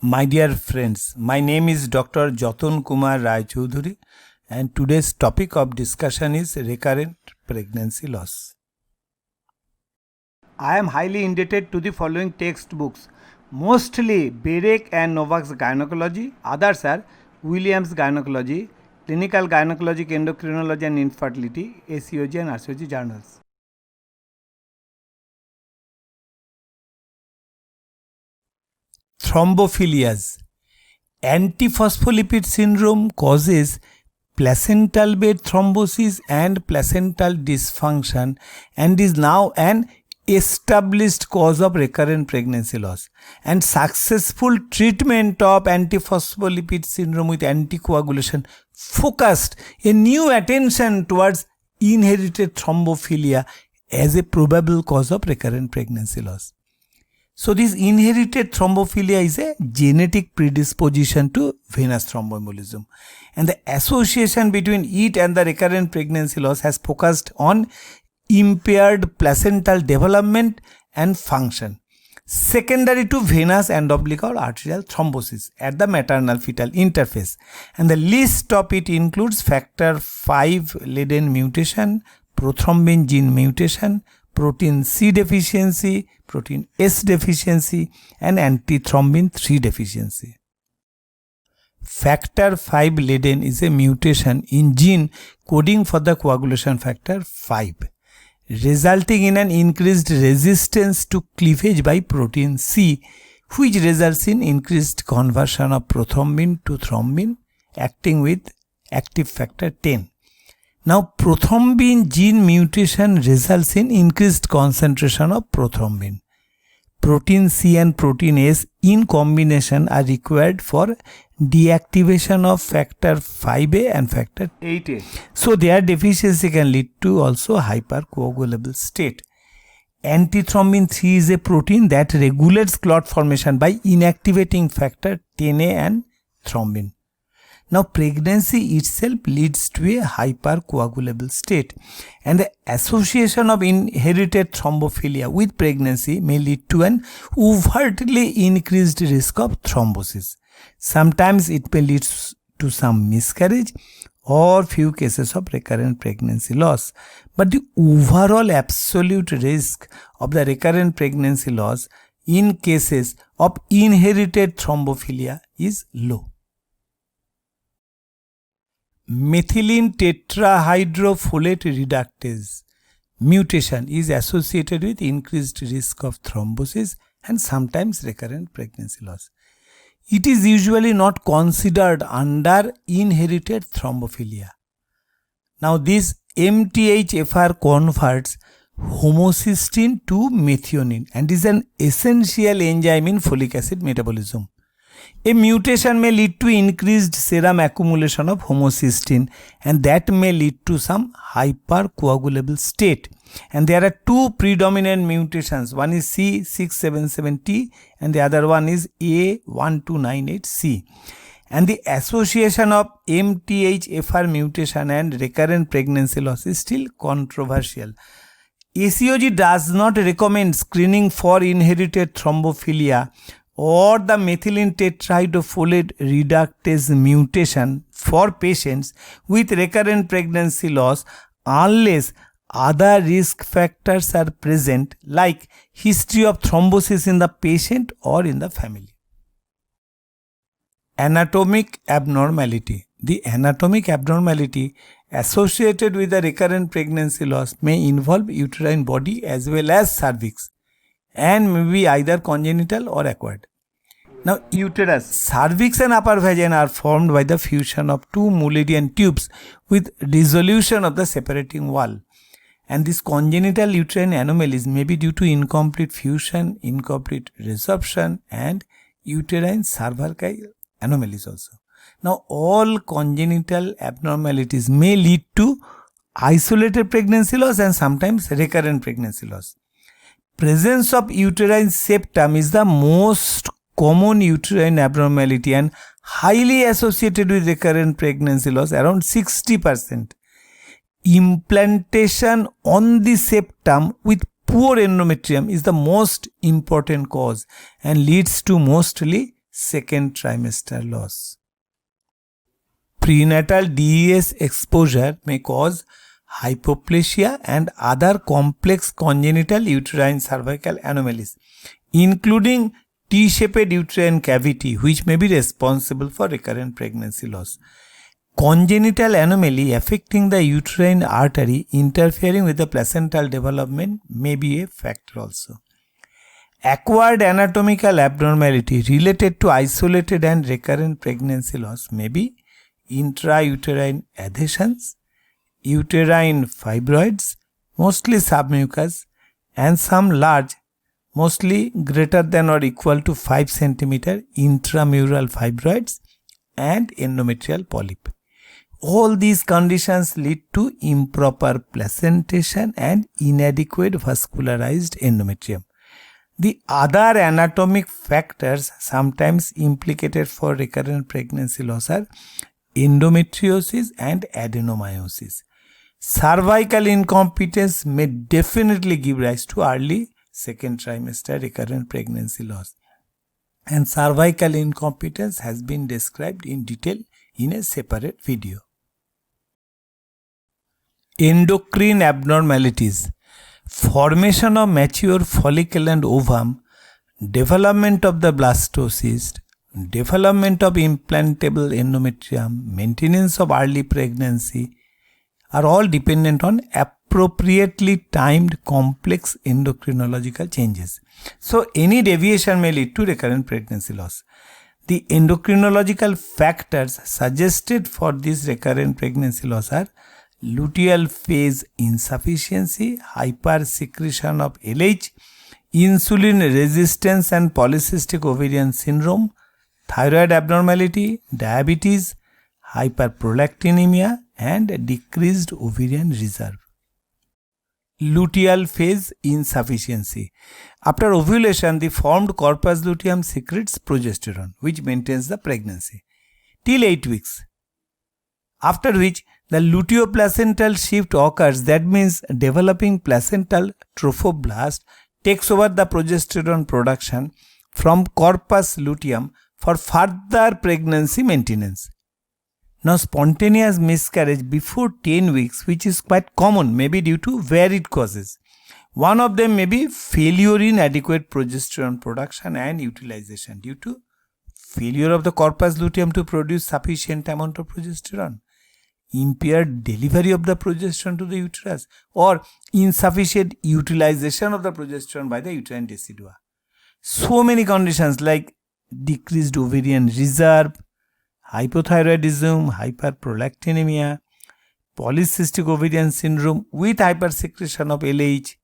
My dear friends, my name is Dr. Jaton Kumar Rai Choudhury, and today's topic of discussion is recurrent pregnancy loss. I am highly indebted to the following textbooks, mostly Berek and Novak's Gynecology, others are Williams Gynecology, Clinical Gynecologic Endocrinology and Infertility, ACOG and RCOG journals. Thrombophilias. Antiphospholipid syndrome causes placental bed thrombosis and placental dysfunction and is now an established cause of recurrent pregnancy loss. And successful treatment of antiphospholipid syndrome with anticoagulation focused a new attention towards inherited thrombophilia as a probable cause of recurrent pregnancy loss. So this inherited thrombophilia is a genetic predisposition to venous thromboembolism, and the association between it and the recurrent pregnancy loss has focused on impaired placental development and function secondary to venous and umbilical arterial thrombosis at the maternal fetal interface, and the list of it includes factor V Leiden mutation, prothrombin gene mutation, protein C deficiency, protein S deficiency, and antithrombin 3 deficiency. Factor V Leiden is a mutation in gene coding for the coagulation factor V, resulting in an increased resistance to cleavage by protein C, which results in increased conversion of prothrombin to thrombin acting with active factor 10. Now, prothrombin gene mutation results in increased concentration of prothrombin. Protein C and protein S in combination are required for deactivation of factor 5A and factor 8A. So, their deficiency can lead to also hypercoagulable state. Antithrombin 3 is a protein that regulates clot formation by inactivating factor 10A and thrombin. Now, pregnancy itself leads to a hypercoagulable state, and the association of inherited thrombophilia with pregnancy may lead to an overtly increased risk of thrombosis. Sometimes it may lead to some miscarriage or few cases of recurrent pregnancy loss, but the overall absolute risk of the recurrent pregnancy loss in cases of inherited thrombophilia is low. Methylene tetrahydrofolate reductase mutation is associated with increased risk of thrombosis and sometimes recurrent pregnancy loss. It is usually not considered under inherited thrombophilia. Now, this MTHFR converts homocysteine to methionine and is an essential enzyme in folic acid metabolism. A mutation may lead to increased serum accumulation of homocysteine, and that may lead to some hypercoagulable state. And there are two predominant mutations. One is C677T and the other one is A1298C. And the association of MTHFR mutation and recurrent pregnancy loss is still controversial. ACOG does not recommend screening for inherited thrombophilia or the methylene tetrahydrofolate reductase mutation for patients with recurrent pregnancy loss unless other risk factors are present, like history of thrombosis in the patient or in the family. Anatomic abnormality. The anatomic abnormality associated with the recurrent pregnancy loss may involve uterine body as well as cervix, and may be either congenital or acquired. Now, uterus, cervix and upper vagina are formed by the fusion of two Mullerian tubes with dissolution of the separating wall. And these congenital uterine anomalies may be due to incomplete fusion, incomplete resorption, and uterine cervical anomalies also. Now, all congenital abnormalities may lead to isolated pregnancy loss and sometimes recurrent pregnancy loss. Presence of uterine septum is the most common uterine abnormality and highly associated with recurrent pregnancy loss, around 60%. Implantation on the septum with poor endometrium is the most important cause and leads to mostly second trimester loss. Prenatal DES exposure may cause hypoplasia and other complex congenital uterine cervical anomalies, including T-shaped uterine cavity, which may be responsible for recurrent pregnancy loss. Congenital anomaly affecting the uterine artery interfering with the placental development may be a factor also. Acquired anatomical abnormality related to isolated and recurrent pregnancy loss may be intrauterine adhesions, uterine fibroids, mostly submucous, and some large, mostly greater than or equal to 5 cm intramural fibroids and endometrial polyp. All these conditions lead to improper placentation and inadequate vascularized endometrium. The other anatomic factors sometimes implicated for recurrent pregnancy loss are endometriosis and adenomyosis. Cervical incompetence may definitely give rise to early second trimester recurrent pregnancy loss, and cervical incompetence has been described in detail in a separate video. Endocrine abnormalities, formation of mature follicle and ovum, development of the blastocyst, development of implantable endometrium, maintenance of early pregnancy are all dependent on appropriately timed complex endocrinological changes. So any deviation may lead to recurrent pregnancy loss. The endocrinological factors suggested for this recurrent pregnancy loss are luteal phase insufficiency, hypersecretion of LH, insulin resistance and polycystic ovarian syndrome, thyroid abnormality, diabetes, hyperprolactinemia, and decreased ovarian reserve. Luteal phase insufficiency. After ovulation, the formed corpus luteum secretes progesterone, which maintains the pregnancy till 8 weeks. After which, the luteoplacental shift occurs. That means developing placental trophoblast takes over the progesterone production from corpus luteum for further pregnancy maintenance. Now, spontaneous miscarriage before 10 weeks, which is quite common, may be due to varied causes. One of them may be failure in adequate progesterone production and utilization due to failure of the corpus luteum to produce sufficient amount of progesterone, impaired delivery of the progesterone to the uterus, or insufficient utilization of the progesterone by the uterine decidua. So many conditions like decreased ovarian reserve, hypothyroidism, hyperprolactinemia, polycystic ovarian syndrome with hypersecretion of LH,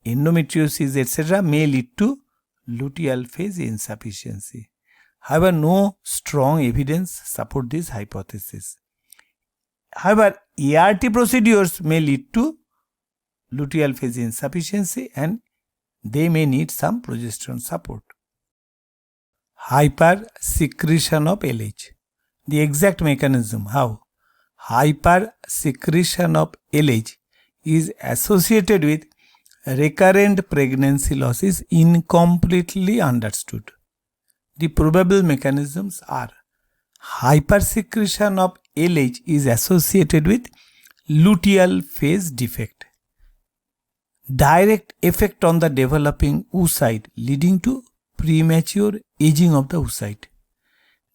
endometriosis, etc. may lead to luteal phase insufficiency. However, no strong evidence support this hypothesis. However, ART procedures may lead to luteal phase insufficiency and they may need some progesterone support. Hypersecretion of LH. The exact mechanism how hypersecretion of LH is associated with recurrent pregnancy loss is incompletely understood. The probable mechanisms are hypersecretion of LH is associated with luteal phase defect, direct effect on the developing oocyte leading to premature aging of the oocyte,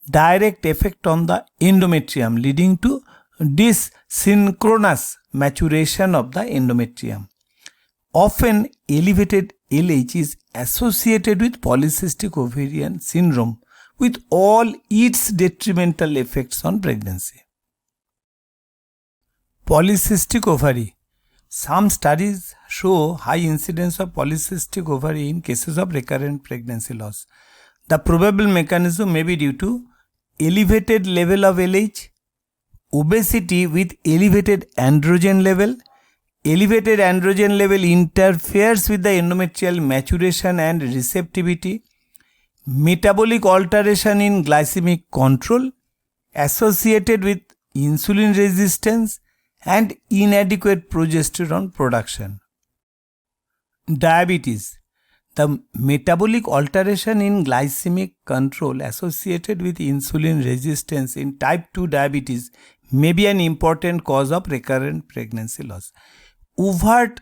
direct effect on the endometrium leading to dysynchronous maturation of the endometrium. Often elevated LH is associated with polycystic ovarian syndrome with all its detrimental effects on pregnancy. Polycystic ovary. Some studies show high incidence of polycystic ovary in cases of recurrent pregnancy loss. The probable mechanism may be due to elevated level of LH, obesity with elevated androgen level. Elevated androgen level interferes with the endometrial maturation and receptivity. Metabolic alteration in glycemic control associated with insulin resistance and inadequate progesterone production. Diabetes. The metabolic alteration in glycemic control associated with insulin resistance in type 2 diabetes may be an important cause of recurrent pregnancy loss. Overt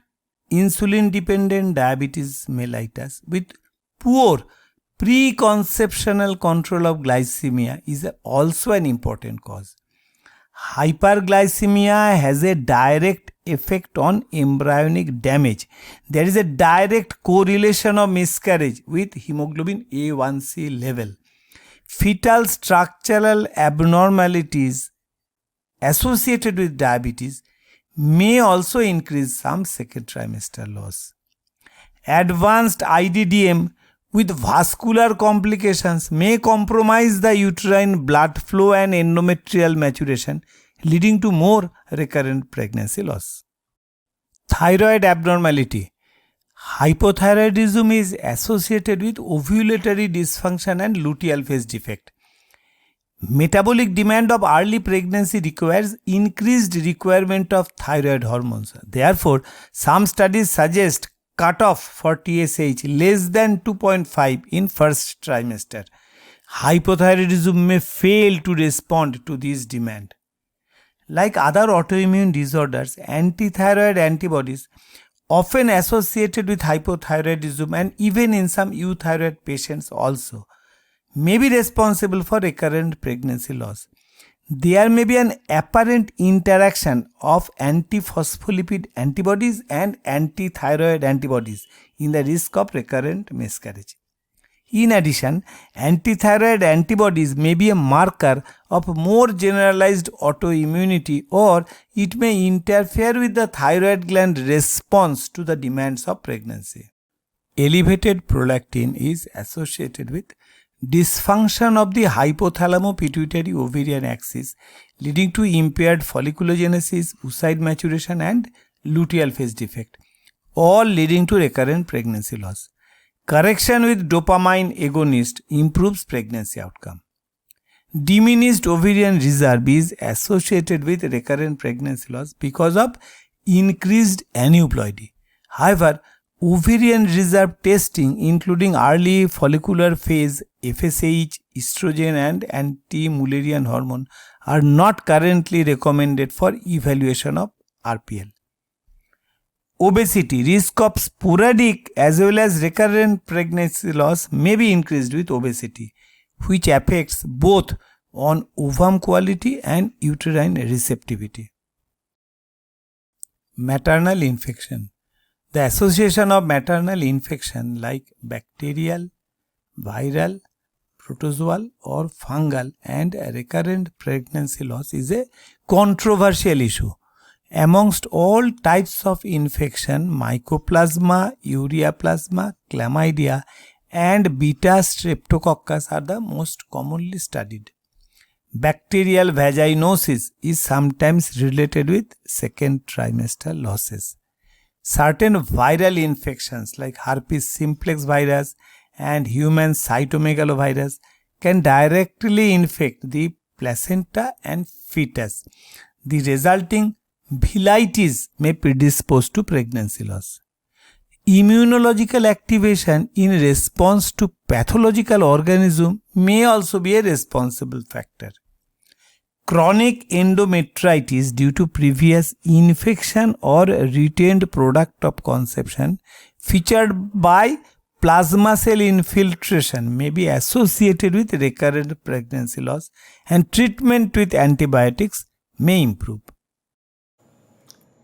insulin-dependent diabetes mellitus with poor preconceptional control of glycemia is also an important cause. Hyperglycemia has a direct effect on embryonic damage. There is a direct correlation of miscarriage with hemoglobin A1C level. Fetal structural abnormalities associated with diabetes may also increase some second trimester loss. Advanced IDDM with vascular complications may compromise the uterine blood flow and endometrial maturation, leading to more recurrent pregnancy loss. Thyroid abnormality. Hypothyroidism is associated with ovulatory dysfunction and luteal phase defect. Metabolic demand of early pregnancy requires increased requirement of thyroid hormones. Therefore, some studies suggest cutoff for TSH less than 2.5 in first trimester. Hypothyroidism may fail to respond to this demand. Like other autoimmune disorders, antithyroid antibodies often associated with hypothyroidism and even in some euthyroid patients also may be responsible for recurrent pregnancy loss. There may be an apparent interaction of antiphospholipid antibodies and antithyroid antibodies in the risk of recurrent miscarriage. In addition, antithyroid antibodies may be a marker of more generalized autoimmunity, or it may interfere with the thyroid gland response to the demands of pregnancy. Elevated prolactin is associated with dysfunction of the hypothalamo-pituitary-ovarian axis, leading to impaired folliculogenesis, oocyte maturation and luteal phase defect, all leading to recurrent pregnancy loss. Correction with dopamine agonist improves pregnancy outcome. Diminished ovarian reserve is associated with recurrent pregnancy loss because of increased aneuploidy. However, ovarian reserve testing, including early follicular phase, FSH, estrogen and anti-Mullerian hormone, are not currently recommended for evaluation of RPL. Obesity, risk of sporadic as well as recurrent pregnancy loss may be increased with obesity, which affects both on ovum quality and uterine receptivity. Maternal infection. The association of maternal infection like bacterial, viral, protozoal or fungal and recurrent pregnancy loss is a controversial issue. Amongst all types of infection, Mycoplasma, Ureaplasma, Chlamydia and Beta Streptococcus are the most commonly studied. Bacterial vaginosis is sometimes related with second trimester losses. Certain viral infections like herpes simplex virus and human cytomegalovirus can directly infect the placenta and fetus. The resulting villitis may predispose to pregnancy loss. Immunological activation in response to pathological organism may also be a responsible factor. Chronic endometritis due to previous infection or retained product of conception featured by plasma cell infiltration may be associated with recurrent pregnancy loss, and treatment with antibiotics may improve.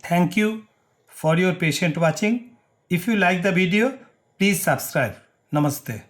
Thank you for your patient watching. If you like the video, please subscribe. Namaste.